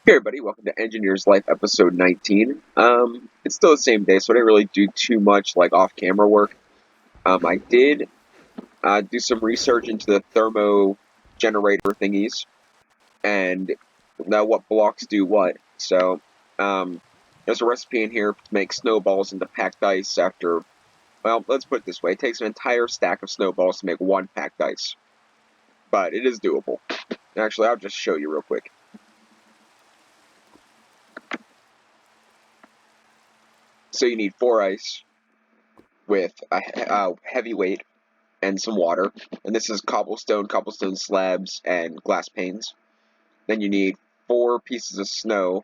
Hey everybody, welcome to Engineer's Life episode 19. It's still the same day, so I didn't really do too much like off-camera work. I did do some research into the thermo generator thingies and know what blocks do what. So, there's a recipe in here to make snowballs into packed ice after, well, let's put it this way. It takes an entire stack of snowballs to make one packed ice. But it is doable. Actually, I'll just show you real quick. So you need 4 ice with a heavy weight and some water. And this is cobblestone slabs, and glass panes. Then you need 4 pieces of snow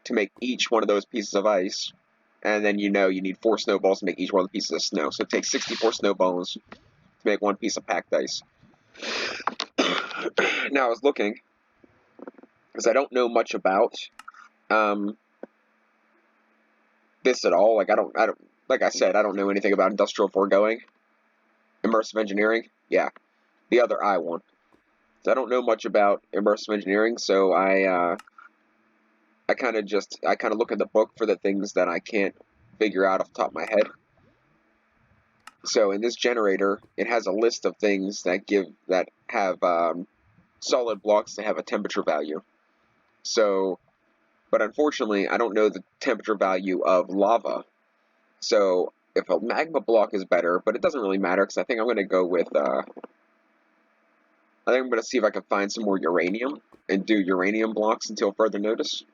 to make each one of those pieces of ice. And then you need 4 snowballs to make each one of the pieces of snow. So it takes 64 snowballs to make one piece of packed ice. Now I was looking, because I don't know much about this at all. Like I said, I don't know anything about industrial foregoing. Immersive engineering, yeah, the other I one. So I don't know much about immersive engineering, so I kind of look at the book for the things that I can't figure out off the top of my head. So in this generator, it has a list of things that have solid blocks that have a temperature value. So, but unfortunately, I don't know the temperature value of lava. So if a magma block is better, but it doesn't really matter because I think I'm going to go with I think I'm going to see if I can find some more uranium and do uranium blocks until further notice.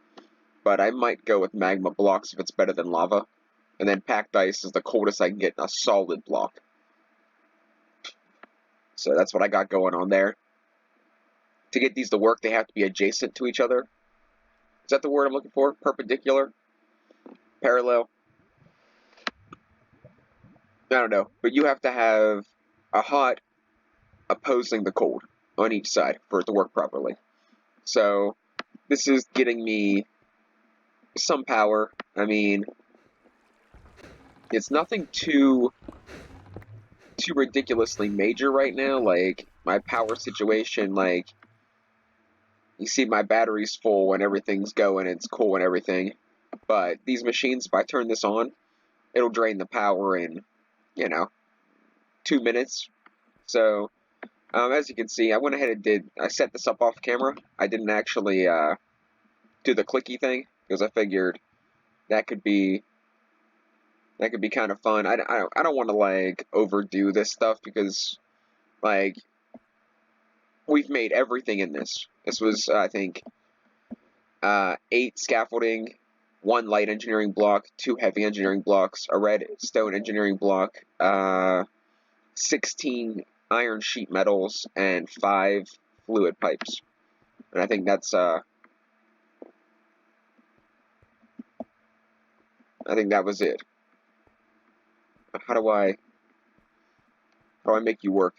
But I might go with magma blocks if it's better than lava. And then packed ice is the coldest I can get in a solid block. So that's what I got going on there. To get these to work, they have to be adjacent to each other. Is that the word I'm looking for? Perpendicular? Parallel? I don't know. But you have to have a hot opposing the cold on each side for it to work properly. So this is getting me some power. I mean, it's nothing too ridiculously major right now. Like my power situation, like you see my battery's full and everything's going, it's cool and everything. But these machines, if I turn this on, it'll drain the power in, 2 minutes. So as you can see, I went ahead and I set this up off camera. I didn't actually do the clicky thing because I figured that could be kind of fun. I don't want to like overdo this stuff because like we've made everything in this. This was, I think, 8 scaffolding, 1 light engineering block, 2 heavy engineering blocks, a red stone engineering block, 16 iron sheet metals, and 5 fluid pipes. And I think that's I think that was it. How do I make you work?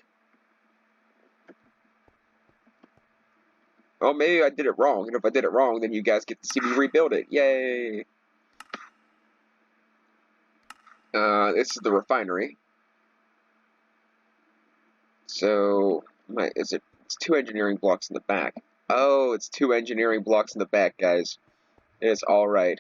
Oh, maybe I did it wrong, and if I did it wrong, then you guys get to see me rebuild it. Yay! This is the refinery. So, it's 2 engineering blocks in the back. Oh, it's 2 engineering blocks in the back, guys. It's alright.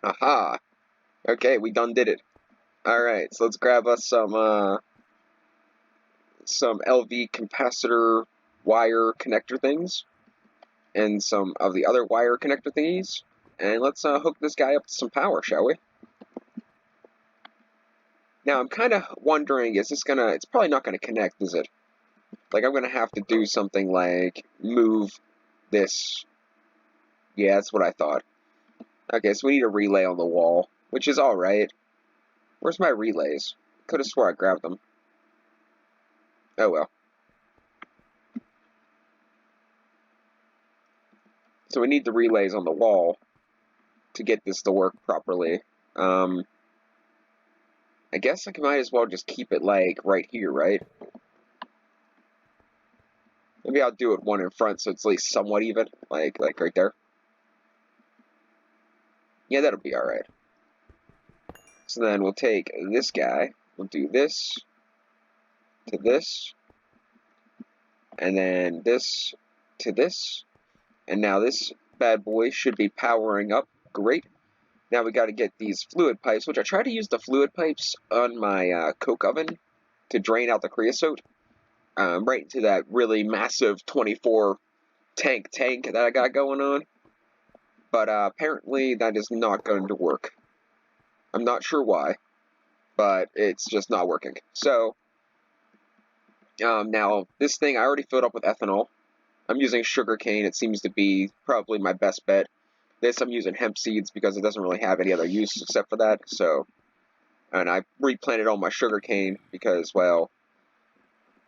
Aha! Okay, we done did it. Alright, so let's grab us some LV capacitor wire connector things, and some of the other wire connector thingies, and let's hook this guy up to some power, shall we? Now, I'm kind of wondering, it's probably not gonna connect, is it? Like, I'm gonna have to do something like move this. Yeah, that's what I thought. Okay, so we need a relay on the wall, which is alright. Where's my relays? Could have swore I grabbed them. Oh well. So we need the relays on the wall to get this to work properly. I guess I might as well just keep it like right here, right? Maybe I'll do it one in front so it's at least somewhat even, like right there. Yeah, that'll be alright. So then we'll take this guy, we'll do this to this, and then this to this, and now this bad boy should be powering up. Great. Now we got to get these fluid pipes, which I tried to use the fluid pipes on my coke oven to drain out the creosote right into that really massive 24 tank that I got going on. But apparently that is not going to work. I'm not sure why, but it's just not working. So now this thing I already filled up with ethanol. I'm using sugarcane. It seems to be probably my best bet. This I'm using hemp seeds because it doesn't really have any other use except for that. So, and I replanted all my sugarcane because, well,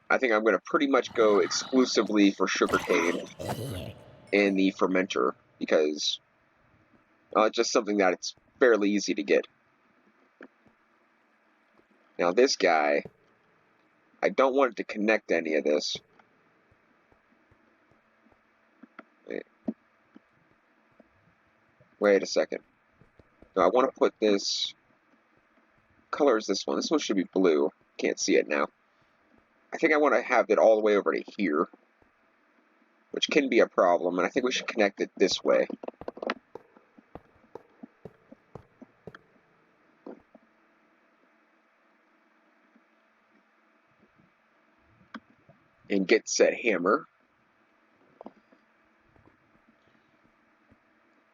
I think I'm going to pretty much go exclusively for sugarcane in the fermenter because it's just something that it's fairly easy to get. Now this guy, I don't want it to connect to any of this. Wait a second. No, I want to put this. Color is this one? This one should be blue. Can't see it now. I think I want to have it all the way over to here, which can be a problem, and I think we should connect it this way. And get said hammer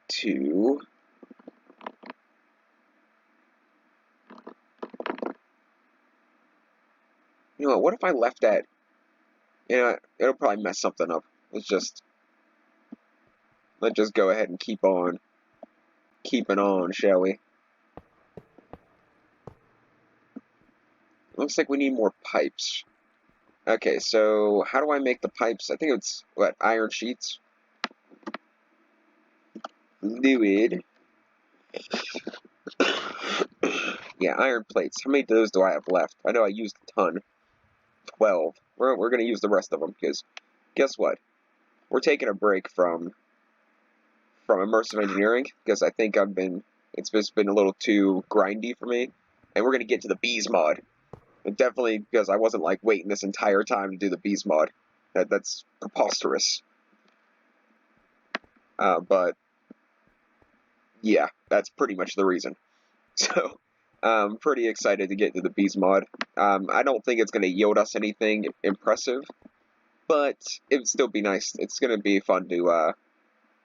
to you know what if I left that? You know, it'll probably mess something up. Let's just go ahead and keep on keeping on, shall we? Looks like we need more pipes. Okay, so how do I make the pipes? I think it's what, iron sheets? Fluid. Yeah, iron plates. How many of those do I have left? I know I used a ton. 12. We're going to use the rest of them because guess what? We're taking a break from immersive engineering because I think it's just been a little too grindy for me, and we're going to get to the bees mod. And definitely because I wasn't like waiting this entire time to do the bees mod. That's preposterous. But yeah, that's pretty much the reason. So I'm pretty excited to get to the bees mod. I don't think it's going to yield us anything impressive, but it would still be nice. It's going to be fun to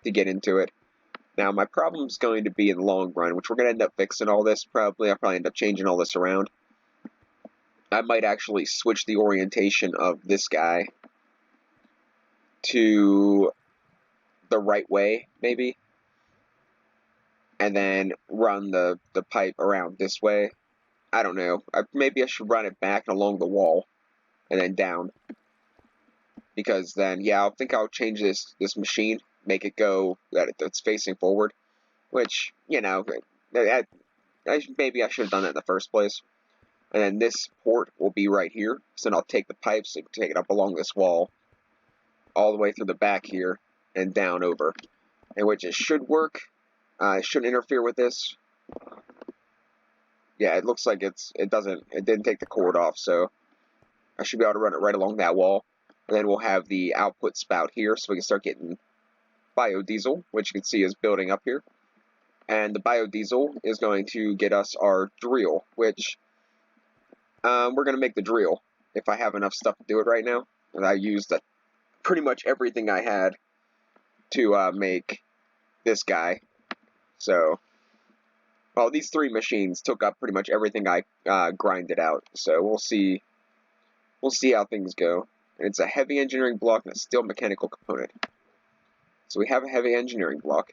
get into it. Now my problem's going to be in the long run, which we're going to end up fixing all this probably. I'll probably end up changing all this around. I might actually switch the orientation of this guy to the right way, maybe, and then run the pipe around this way. I don't know. Maybe I should run it back along the wall and then down. Because then, yeah, I think I'll change this machine, make it go that it's facing forward, which, you know, maybe I should have done that in the first place. And then this port will be right here. So then I'll take the pipes and take it up along this wall, all the way through the back here, and down over. And which it should work. It shouldn't interfere with this. Yeah, it looks like it didn't take the cord off, so I should be able to run it right along that wall. And then we'll have the output spout here, so we can start getting biodiesel, which you can see is building up here. And the biodiesel is going to get us our drill, which we're going to make the drill if I have enough stuff to do it right now. And I used pretty much everything I had to make this guy. So, well, these three machines took up pretty much everything I grinded out. So we'll see how things go. And it's a heavy engineering block and a steel mechanical component. So we have a heavy engineering block.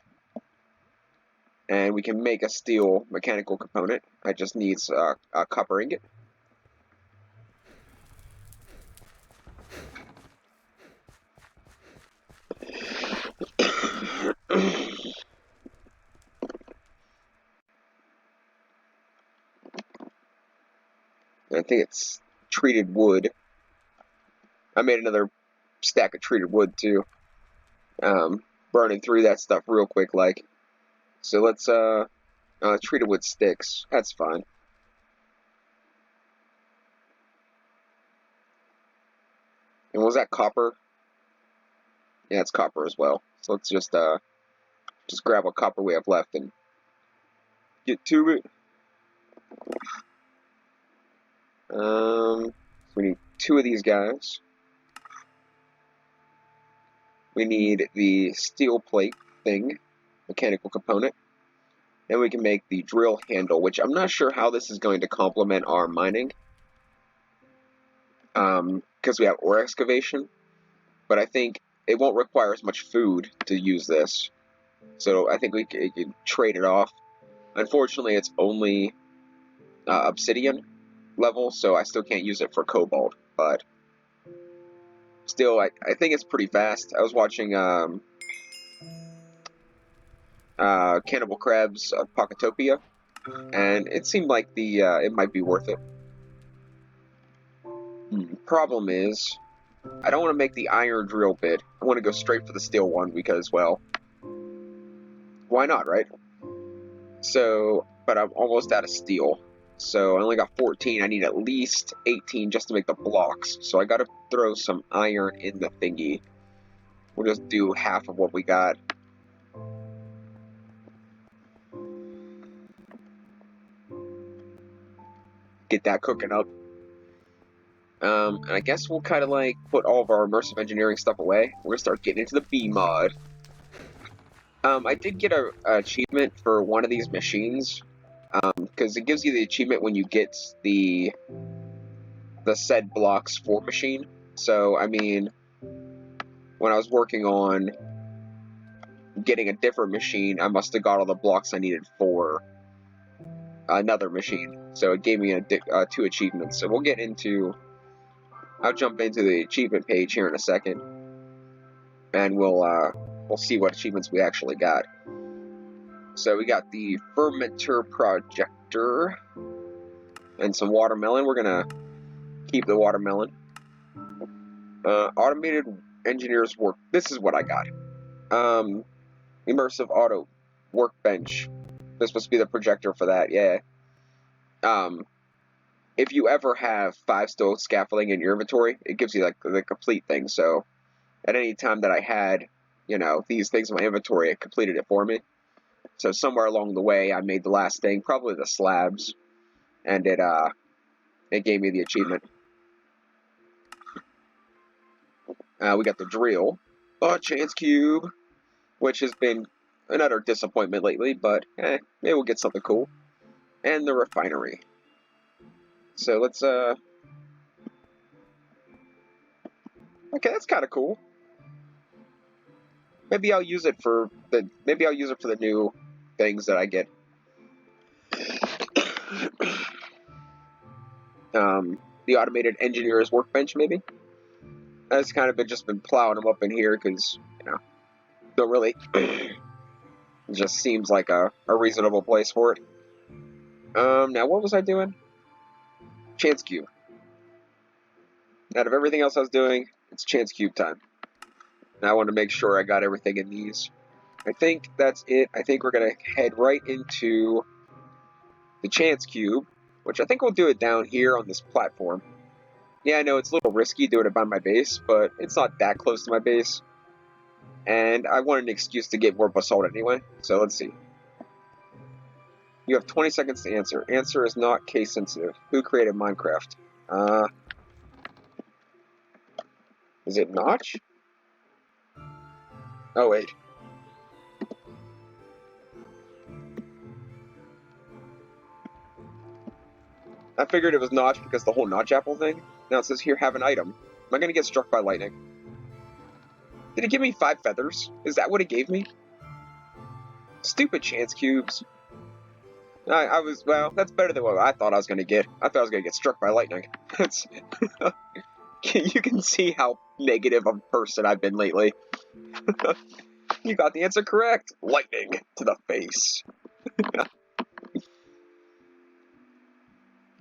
And we can make a steel mechanical component. It just needs a copper ingot. I think it's treated wood. I made another stack of treated wood too. Burning through that stuff real quick, like. So let's treated wood sticks. That's fine. And was that copper? Yeah, it's copper as well. So let's just grab what copper we have left and get to it. So we need 2 of these guys. We need the steel plate thing, mechanical component. Then we can make the drill handle, which I'm not sure how this is going to complement our mining. Because we have ore excavation. But I think it won't require as much food to use this. So I think we can trade it off. Unfortunately, it's only obsidian level, so I still can't use it for cobalt. But still, I think it's pretty fast. I was watching Cannibal Crab's Pocketopia, and it seemed like it might be worth it. Problem is, I don't want to make the iron drill bit. I want to go straight for the steel one because, well, why not, right? So, but I'm almost out of steel. So I only got 14. I need at least 18 just to make the blocks. So I gotta throw some iron in the thingy. We'll just do half of what we got. Get that cooking up. And I guess we'll kind of like put all of our immersive engineering stuff away. We're gonna start getting into the B mod. I did get a achievement for one of these machines. Because it gives you the achievement when you get the said blocks for machine. So, I mean, when I was working on getting a different machine, I must have got all the blocks I needed for another machine. So it gave me 2 achievements. So I'll jump into the achievement page here in a second, and we'll see what achievements we actually got. So we got the fermenter projector and some watermelon. We're gonna keep the watermelon. Automated engineer's work. This is what I got. Immersive auto workbench. This must be the projector for that. Yeah. If you ever have 5 stone scaffolding in your inventory, it gives you like the complete thing. So at any time that I had, these things in my inventory, it completed it for me. So somewhere along the way, I made the last thing, probably the slabs, and it gave me the achievement. We got the drill, chance cube, which has been another disappointment lately, but maybe we'll get something cool. And the refinery. So let's okay, that's kind of cool. Maybe I'll use it for the new things that I get. The automated engineer's workbench, maybe. That's kind of just been plowing them up in here because don't really. It just seems like a reasonable place for it. Now what was I doing? Chance cube. Out of everything else I was doing, it's chance cube time. Now I want to make sure I got everything in these. I think that's it. I think we're going to head right into the chance cube, which I think we'll do it down here on this platform. Yeah, I know it's a little risky doing it by my base, but it's not that close to my base. And I want an excuse to get more basalt anyway, so let's see. You have 20 seconds to answer. Answer is not case sensitive. Who created Minecraft? Is it Notch? Oh, wait. I figured it was Notch because the whole Notch apple thing. Now it says here, have an item. Am I going to get struck by lightning? Did it give me 5 feathers? Is that what it gave me? Stupid chance cubes. Well, that's better than what I thought I was going to get. I thought I was going to get struck by lightning. You can see how negative of a person I've been lately. You got the answer correct. Lightning to the face.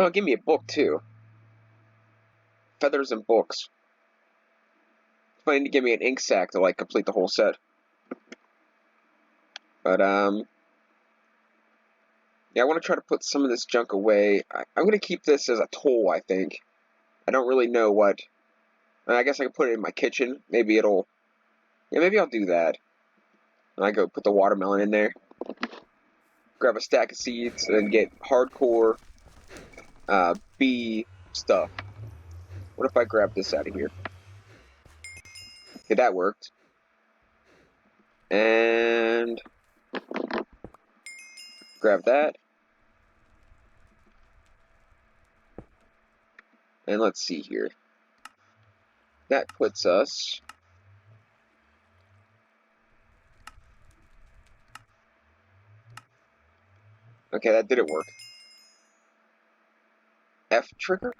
Oh, give me a book, too. Feathers and books. Planning to give me an ink sac to, complete the whole set. But, yeah, I want to try to put some of this junk away. I'm going to keep this as a tool, I think. I don't really know what And I guess I can put it in my kitchen. Maybe it'll... Yeah, maybe I'll do that. And I go put the watermelon in there. Grab a stack of seeds and get hardcore bee stuff. What if I grab this out of here? Okay, that worked. And grab that. And let's see here. That puts us... Okay, that didn't work. F trigger?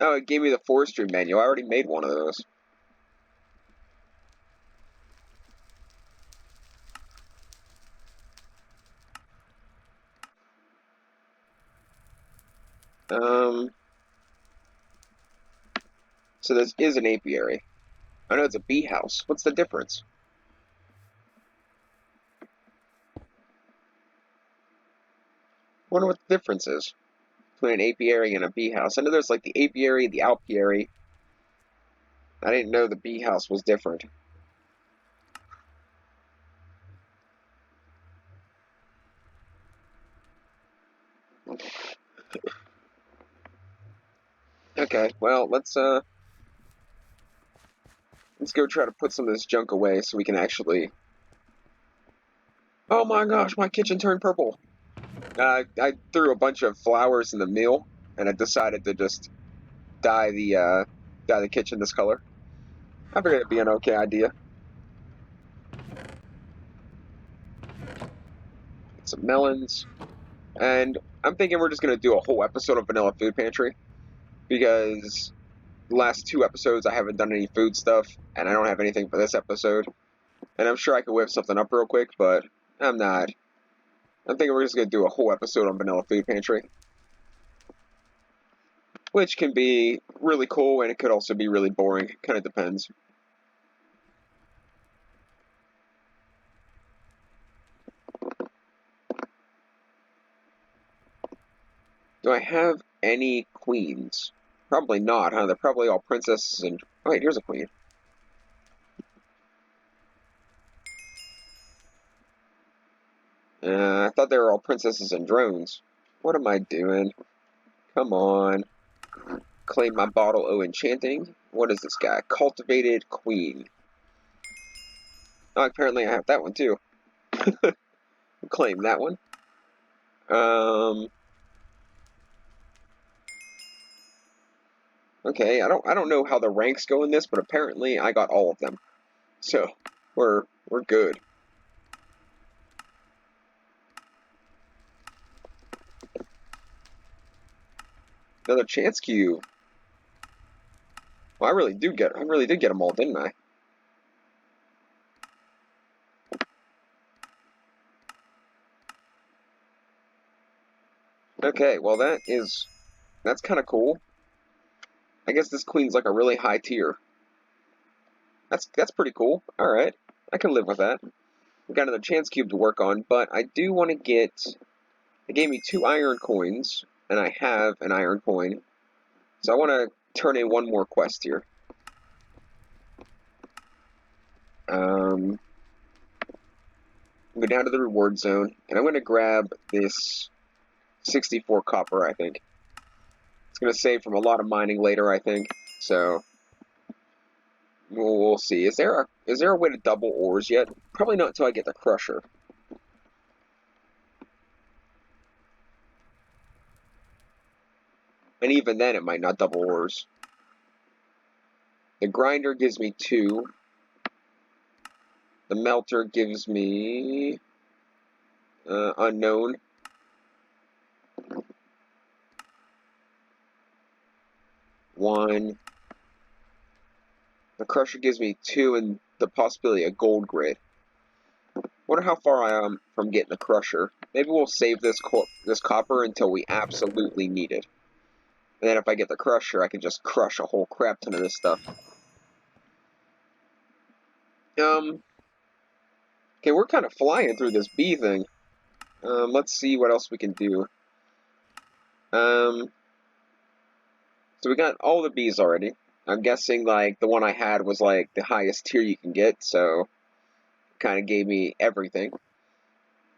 Oh, it gave me the forestry manual. I already made one of those. So this is an apiary. I know it's a bee house. What's the difference? Wonder what the difference is between an apiary and a bee house. I know there's like the apiary, the alpiary. I didn't know the bee house was different. Okay, well, let's go try to put some of this junk away so we can actually... Oh my gosh, my kitchen turned purple. I threw a bunch of flowers in the meal, and I decided to just dye the kitchen this color. I figured it'd be an okay idea. Some melons, and I'm thinking we're just gonna do a whole episode of Vanilla Food Pantry because the last 2 episodes I haven't done any food stuff, and I don't have anything for this episode. And I'm sure I could whip something up real quick, but I'm not. I'm thinking we're just gonna do a whole episode on Vanilla Food Pantry, which can be really cool and it could also be really boring. Kind of depends. Do I have any queens? Probably not, huh? They're probably all princesses and... Oh, wait, here's a queen. I thought they were all princesses and drones. What am I doing? Come on. Claim my bottle. Oh, enchanting. What is this guy? Cultivated queen. Oh, apparently I have that one too. Claim that one. Okay, I don't know how the ranks go in this, but apparently I got all of them. So, we're good. Another chance cube. Well, I really did get them all, didn't I? Okay, well that's kind of cool. I guess this queen's like a really high tier. That's pretty cool. All right, I can live with that. We got another chance cube to work on, but I do want to get... It gave me 2 iron coins, and I have an iron coin. So I want to turn in one more quest here. Go down to the reward zone, and I'm going to grab this 64 copper, I think. It's going to save from a lot of mining later, I think. So we'll see. Is there a way to double ores yet? Probably not until I get the crusher. And even then, it might not double ores. The grinder gives me 2. The melter gives me... unknown. 1. The crusher gives me 2 and the possibility of gold grid. Wonder how far I am from getting the crusher. Maybe we'll save this copper until we absolutely need it. And then if I get the crusher, I can just crush a whole crap ton of this stuff. Okay, we're kind of flying through this bee thing. Let's see what else we can do. So we got all the bees already. I'm guessing, like, the one I had was, like, the highest tier you can get, so kind of gave me everything.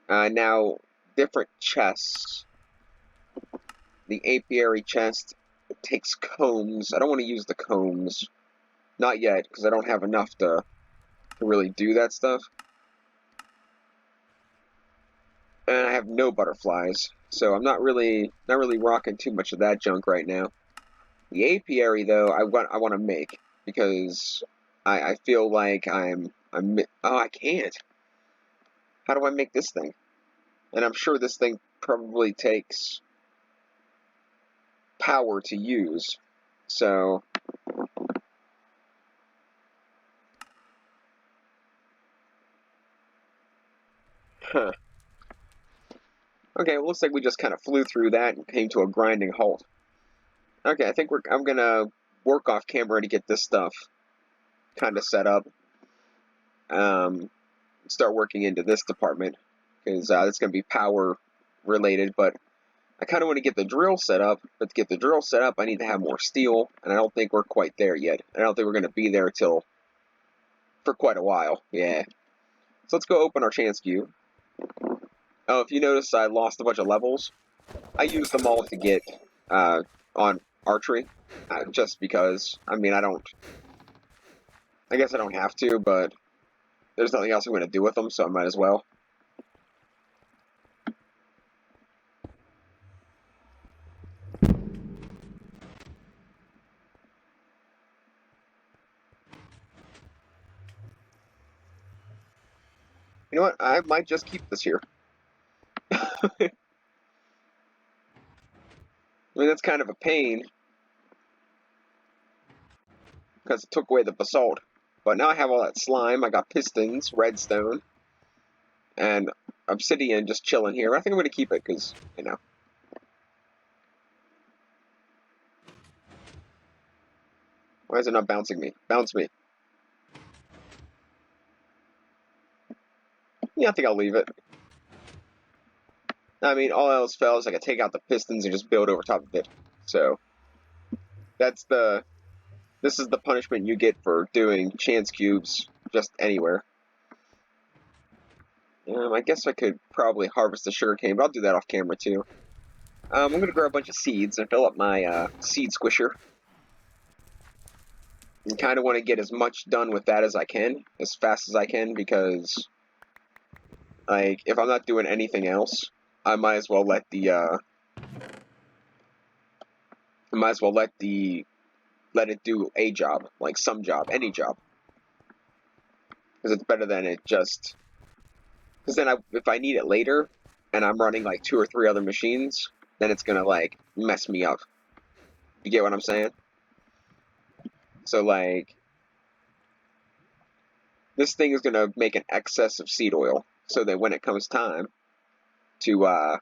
Now, different chests. The apiary chest takes combs. I don't want to use the combs. Not yet, because I don't have enough to really do that stuff. And I have no butterflies, so I'm not really rocking too much of that junk right now. The apiary, though, I want to make, because I feel like oh, I can't. How do I make this thing? And I'm sure this thing probably takes power to use, so huh. Okay, well, looks like we just kind of flew through that and came to a grinding halt. Okay, I think I'm gonna work off camera to get this stuff kind of set up. Start working into this department, because it's gonna be power related, but I kind of want to get the drill set up, but to get the drill set up, I need to have more steel, and I don't think we're quite there yet. I don't think we're going to be there for quite a while. Yeah. So let's go open our chance queue. Oh, if you notice, I lost a bunch of levels. I used them all to get on archery, just because. I mean, I guess I don't have to, but there's nothing else I'm going to do with them, so I might as well. You know what? I might just keep this here. I mean, that's kind of a pain, because it took away the basalt. But now I have all that slime. I got pistons, redstone, and obsidian just chilling here. I think I'm going to keep it because, you know. Why is it not bouncing me? Bounce me. Yeah, I think I'll leave it. I mean, all else fails, I can take out the pistons and just build over top of it. So, this is the punishment you get for doing chance cubes just anywhere. I guess I could probably harvest the sugarcane, but I'll do that off camera too. I'm going to grow a bunch of seeds and fill up my seed squisher. I kind of want to get as much done with that as I can, as fast as I can, because, like, if I'm not doing anything else, I might as well let it do a job, like some job, any job, because it's better than it just. Because then, if I need it later, and I'm running like 2 or 3 other machines, then it's gonna like mess me up. You get what I'm saying? So like, this thing is gonna make an excess of seed oil, so that when it comes time to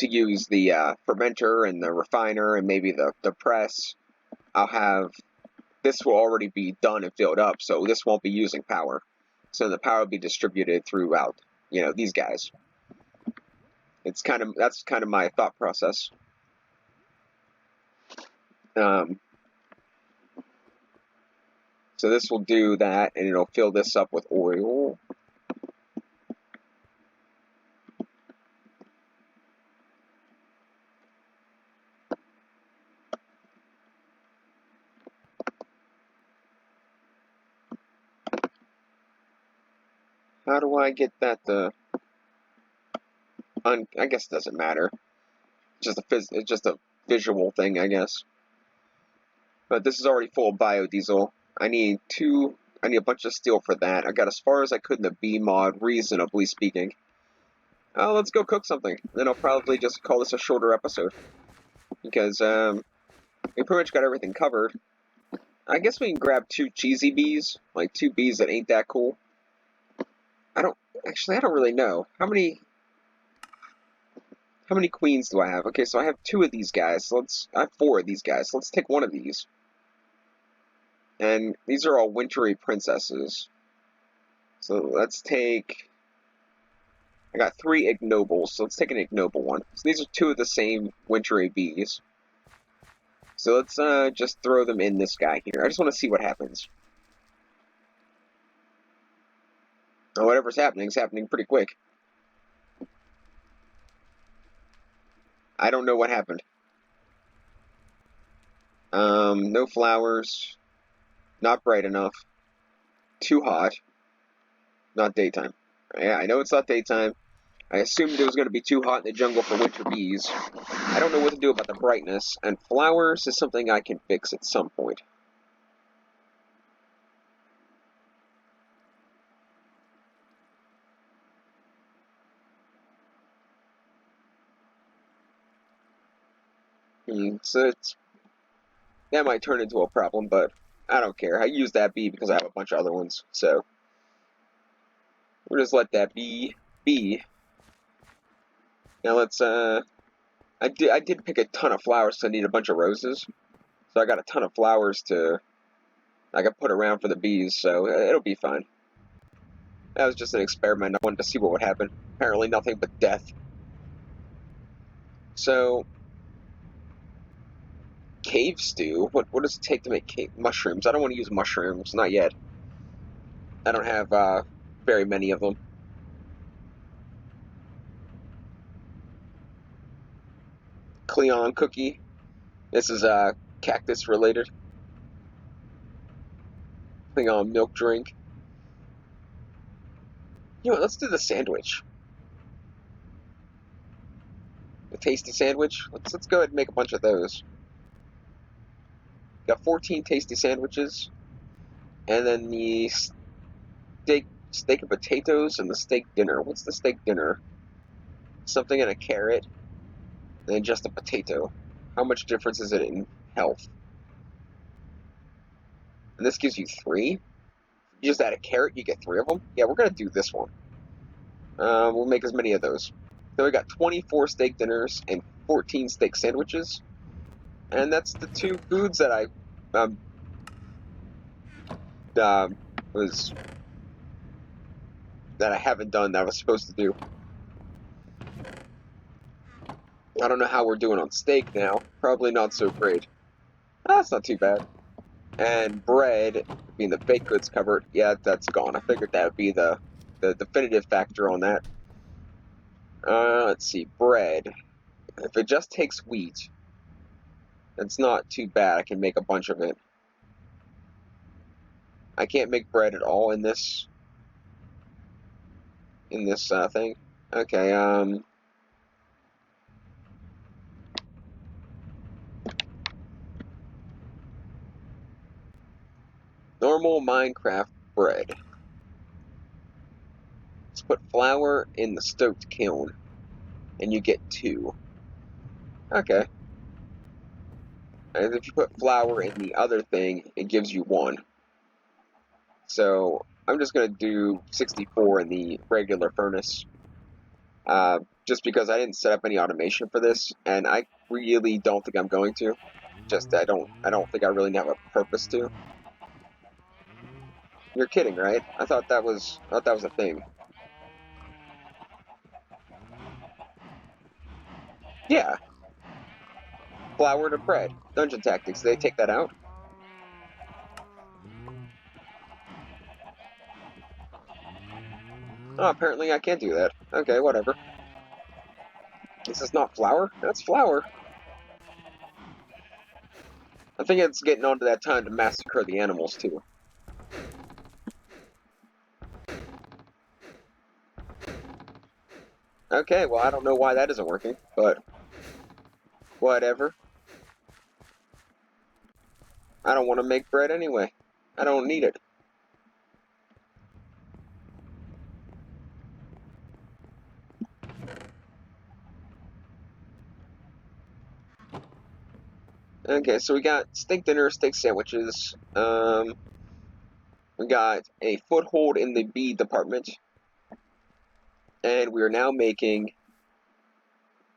use the fermenter and the refiner and maybe the press, this will already be done and filled up, so this won't be using power. So the power will be distributed throughout, these guys. That's kind of my thought process. So this will do that, and it'll fill this up with oil. How do I get that I guess it doesn't matter. It's just a visual thing, I guess. But this is already full of biodiesel. I need a bunch of steel for that. I got as far as I could in the B mod, reasonably speaking. Let's go cook something. Then I'll probably just call this a shorter episode. Because, we pretty much got everything covered. I guess we can grab 2 cheesy bees. Like, 2 bees that ain't that cool. I don't really know. How many queens do I have? Okay, so I have 2 of these guys. So I have 4 of these guys. So let's take one of these. And these are all wintry princesses. So let's take. I got 3 ignobles, so let's take an ignoble one. So these are 2 of the same wintry bees. So let's just throw them in this guy here. I just want to see what happens. And whatever's happening is happening pretty quick. I don't know what happened. No flowers. Not bright enough. Too hot. Not daytime. Yeah, I know it's not daytime. I assumed it was going to be too hot in the jungle for winter bees. I don't know what to do about the brightness, and flowers is something I can fix at some point. So that might turn into a problem, but I don't care. I use that bee because I have a bunch of other ones, so we'll just let that be. Now let's I did pick a ton of flowers, so I need a bunch of roses. So I got a ton of flowers I could put around for the bees, so it'll be fine. That was just an experiment. I wanted to see what would happen. Apparently nothing but death. So, cave stew? What does it take to make mushrooms? I don't want to use mushrooms, not yet. I don't have very many of them. Cleon cookie. This is cactus related. Cleon milk drink. You know what, let's do the sandwich. The tasty sandwich. Let's go ahead and make a bunch of those. Got 14 tasty sandwiches. And then the steak and potatoes and the steak dinner. What's the steak dinner? Something and a carrot. And then just a potato. How much difference is it in health? And this gives you 3? You just add a carrot, you get 3 of them? Yeah, we're going to do this one. We'll make as many of those. So we got 24 steak dinners and 14 steak sandwiches. And that's the 2 foods that I haven't done that I was supposed to do. I don't know how we're doing on steak now. Probably not so great. That's not too bad. And bread, being the baked goods covered, yeah, that's gone. I figured that would be the definitive factor on that. Let's see, bread. If it just takes wheat, it's not too bad. I can make a bunch of it. I can't make bread at all in this thing. Okay, normal Minecraft bread. Let's put flour in the stoked kiln, and you get 2. Okay. And if you put flour in the other thing, it gives you 1. So I'm just going to do 64 in the regular furnace. Just because I didn't set up any automation for this, and I really don't think I'm going to. I don't think I really have a purpose to. You're kidding, right? I thought that was a thing. Yeah. Flour to bread. Dungeon tactics. Did they take that out? Oh, apparently I can't do that. Okay, whatever. This is not flour? That's flour. I think it's getting on to that time to massacre the animals, too. Okay, well, I don't know why that isn't working, but whatever. I don't want to make bread anyway. I don't need it. Okay, so we got steak dinner, steak sandwiches. We got a foothold in the bee department. And we are now making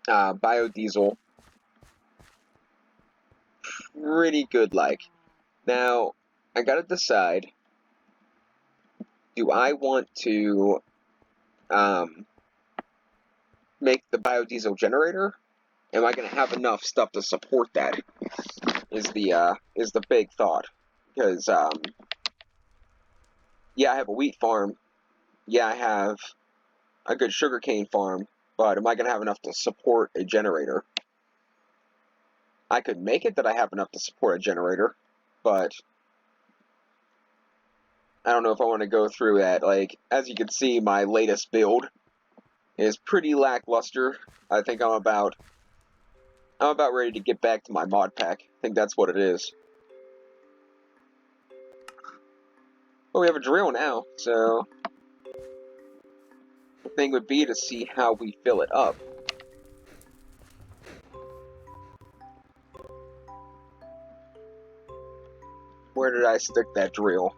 biodiesel. Pretty good, like. Now, I gotta decide, do I want to make the biodiesel generator? Am I gonna have enough stuff to support that? is the big thought. Because yeah, I have a wheat farm. Yeah, I have a good sugarcane farm, but am I going to have enough to support a generator? I could make it that I have enough to support a generator, but I don't know if I want to go through that. Like, as you can see, my latest build is pretty lackluster. I think I'm about ready to get back to my mod pack. I think that's what it is. Well, we have a drill now, so the thing would be to see how we fill it up. Where did I stick that drill?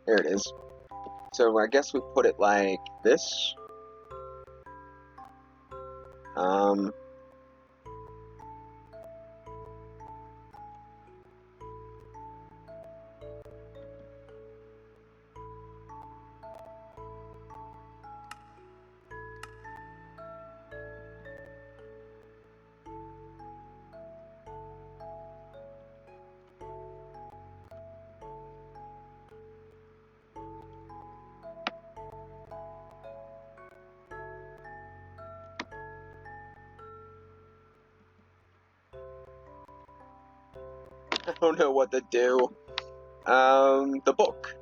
There it is. So I guess we put it like this. I don't know what to do. The book.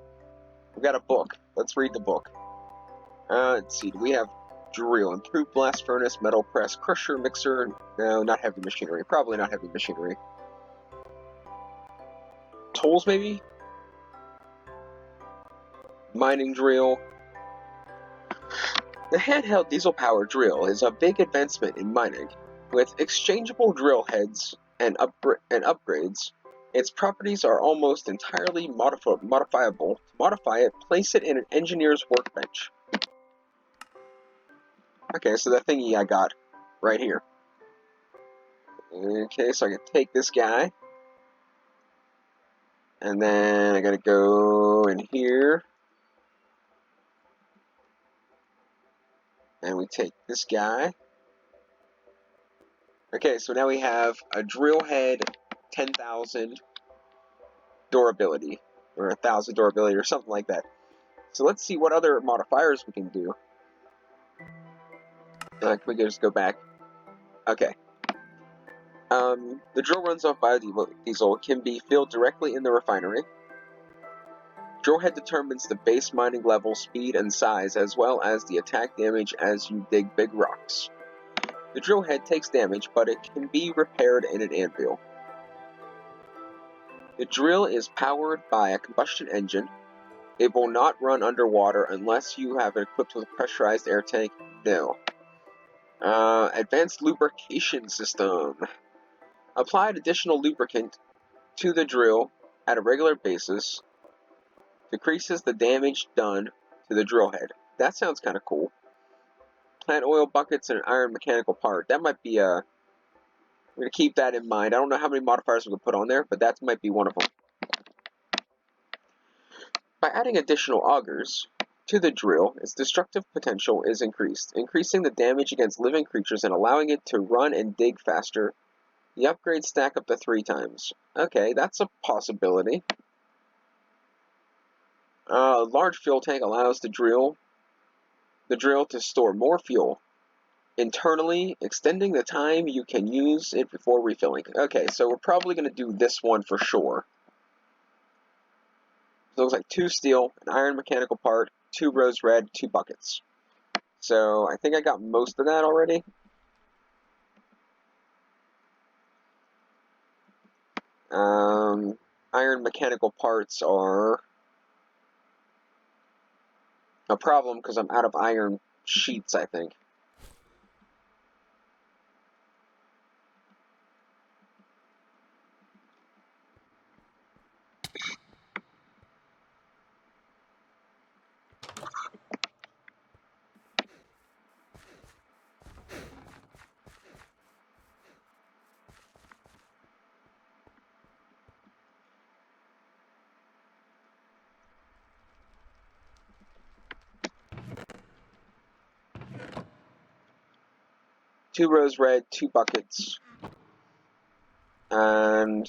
We got a book. Let's read the book. Let's see. Do we have drill, improved blast furnace, metal press, crusher, mixer? No, not heavy machinery. Probably not heavy machinery. Tools, maybe? Mining drill. The handheld diesel-powered drill is a big advancement in mining. With exchangeable drill heads and upgrades, its properties are almost entirely modifiable. To modify it, place it in an engineer's workbench. Okay, so the thingy I got right here. Okay, so I can take this guy, and then I gotta go in here, and we take this guy. Okay, so now we have a drill head, 10,000 durability, or 1,000 durability, or something like that. So let's see what other modifiers we can do. Can we just go back? Okay. The drill runs off biodiesel, can be filled directly in the refinery. Drill head determines the base mining level, speed, and size, as well as the attack damage as you dig big rocks. The drill head takes damage, but it can be repaired in an anvil. The drill is powered by a combustion engine. It will not run underwater unless you have it equipped with a pressurized air tank. No. Advanced lubrication system. Applied additional lubricant to the drill at a regular basis decreases the damage done to the drill head. That sounds kind of cool. Plant oil buckets and an iron mechanical part. That might be I'm going to keep that in mind. I don't know how many modifiers we can put on there, but that might be one of them. By adding additional augers to the drill, its destructive potential is increased, increasing the damage against living creatures and allowing it to run and dig faster. The upgrades stack up to 3 times. Okay, that's a possibility. A large fuel tank allows the drill to store more fuel internally, extending the time you can use it before refilling. Okay, so we're probably going to do this one for sure. So it looks like 2 steel, an iron mechanical part, 2 rose red, 2 buckets. So I think I got most of that already. Iron mechanical parts are a problem because I'm out of iron sheets, I think. Two rows red, 2 buckets, and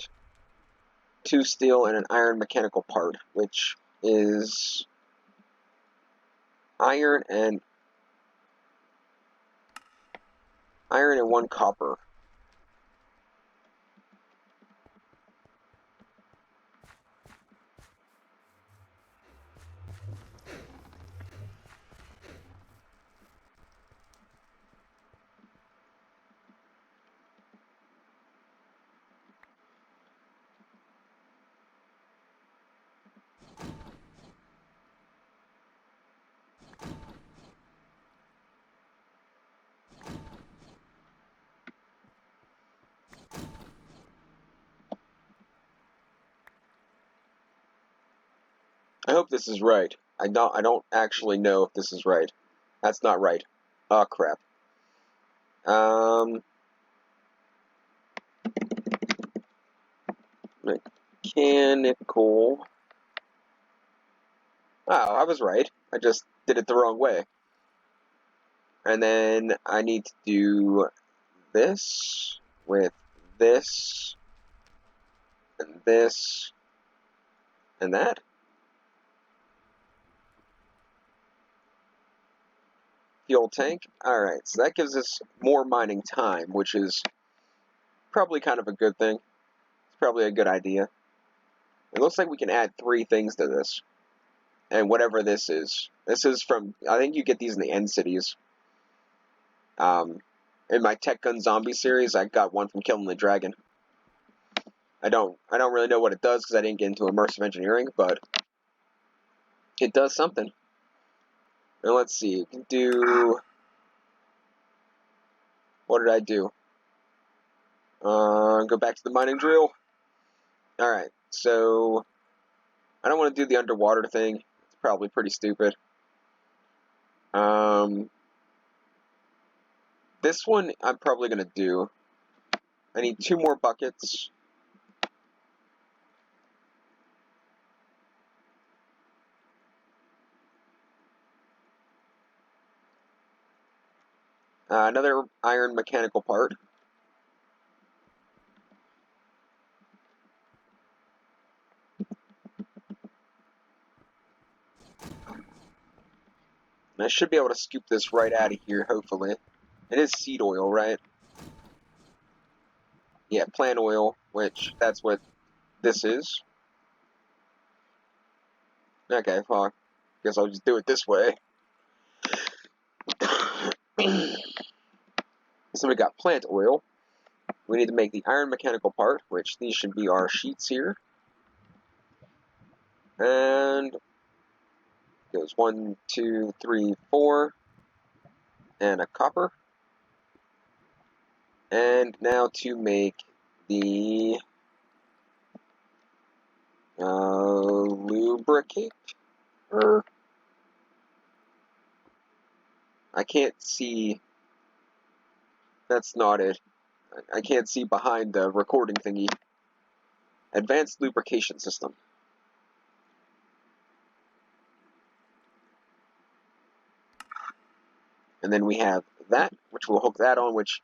2 steel and an iron mechanical part, which is iron and 1 copper. I hope this is right. I don't actually know if this is right. That's not right. Oh crap. Mechanical. Oh, I was right. I just did it the wrong way. And then I need to do this with this and this and that. Fuel tank. Alright, so that gives us more mining time, which is probably kind of a good thing. It's probably a good idea. It looks like we can add 3 things to this. And whatever this is. This is from, I think you get these in the end cities. In my Tech Gun Zombie series, I got one from Killing the Dragon. I don't really know what it does because I didn't get into immersive engineering, but it does something. Now let's see, you can do, what did I do? Go back to the mining drill. Alright, so I don't want to do the underwater thing. It's probably pretty stupid. This one I'm probably going to do. I need 2 more buckets. Another iron mechanical part. And I should be able to scoop this right out of here, hopefully. It is seed oil, right? Yeah, plant oil, which that's what this is. Okay, well, guess I'll just do it this way. So we got plant oil. We need to make the iron mechanical part, which these should be our sheets here. And goes 1, 2, 3, 4, and a copper. And now to make the lubricator. I can't see. That's not it. I can't see behind the recording thingy. Advanced lubrication system. And then we have that, which we'll hook that on, which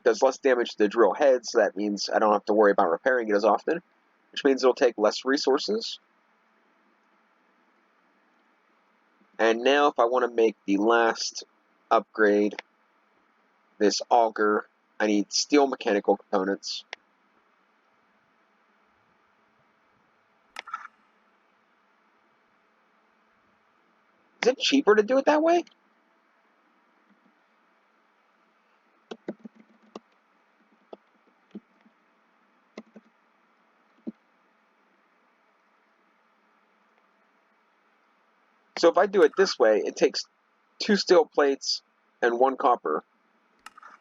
does less damage to the drill head, so that means I don't have to worry about repairing it as often, which means it'll take less resources. And now if I want to make the last upgrade, this auger, I need steel mechanical components. Is it cheaper to do it that way? So if I do it this way, it takes 2 steel plates and 1 copper.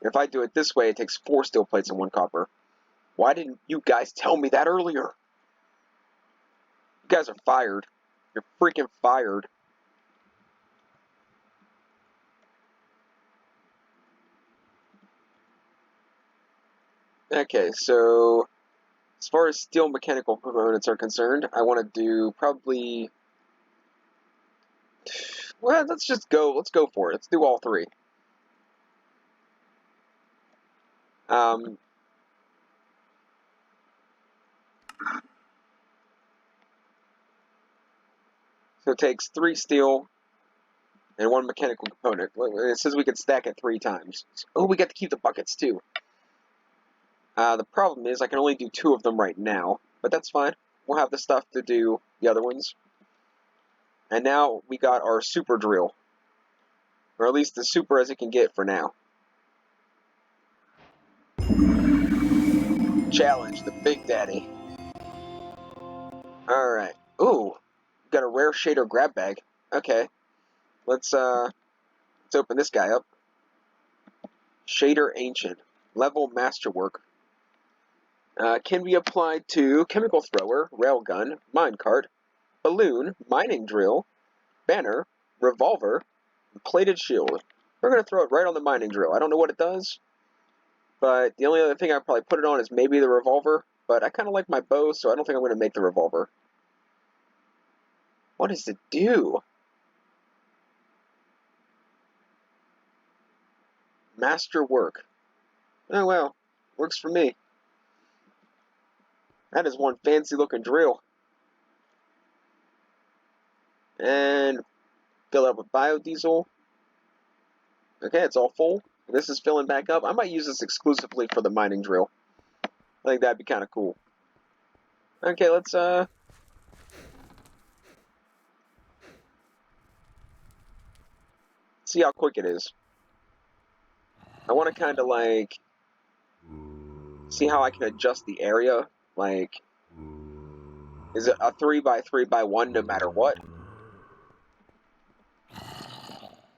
If I do it this way, it takes 4 steel plates and 1 copper. Why didn't you guys tell me that earlier? You guys are fired. You're freaking fired. Okay, so as far as steel mechanical components are concerned, I want to do probably... Well, let's go for it. Let's do all 3. So it takes 3 steel and 1 mechanical component. It says we can stack it 3 times. Oh, we get to keep the buckets too. The problem is I can only do 2 of them right now, but that's fine. We'll have the stuff to do the other ones. And now we got our super drill. Or at least as super as it can get for now. Challenge, the Big Daddy. Alright. Ooh, got a rare shader grab bag. Okay. Let's open this guy up. Shader Ancient. Level Masterwork. Can be applied to chemical thrower, railgun, minecart, balloon, mining drill, banner, revolver, and plated shield. We're going to throw it right on the mining drill. I don't know what it does, but the only other thing I'd probably put it on is maybe the revolver, but I kind of like my bow, so I don't think I'm going to make the revolver. What does it do? Masterwork. Oh well, works for me. That is one fancy looking drill. And fill up with biodiesel. Okay, it's all full. This is filling back up. I might use this exclusively for the mining drill. I think that'd be kind of cool. Okay, let's see how quick it is. I want to kind of like see how I can adjust the area. Like, is it a 3x3x1 no matter what?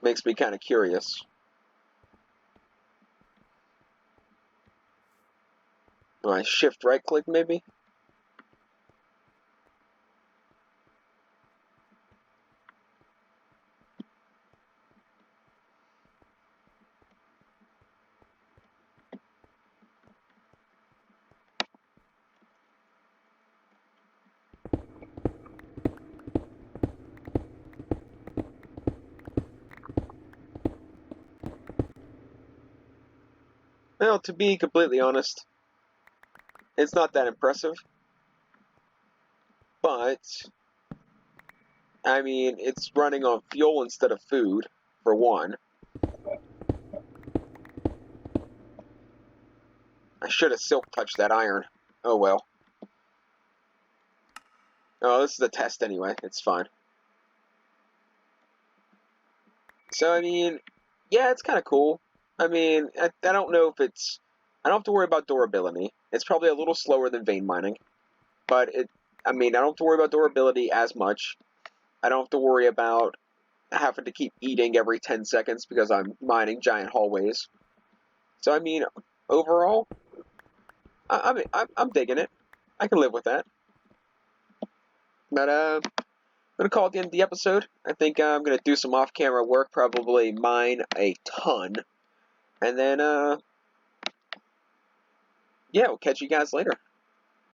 Makes me kind of curious. Do I shift right click maybe? Well, to be completely honest, it's not that impressive. But, I mean, it's running on fuel instead of food, for one. I should have silk touched that iron. Oh well. Oh, this is a test anyway. It's fine. So, I mean, yeah, it's kind of cool. I mean, I don't know if it's... I don't have to worry about durability. It's probably a little slower than vein mining. But, I mean, I don't have to worry about durability as much. I don't have to worry about having to keep eating every 10 seconds because I'm mining giant hallways. So, I mean, overall, I'm digging it. I can live with that. But, I'm going to call it the end of the episode. I think I'm going to do some off-camera work, probably mine a ton. And then, yeah, we'll catch you guys later.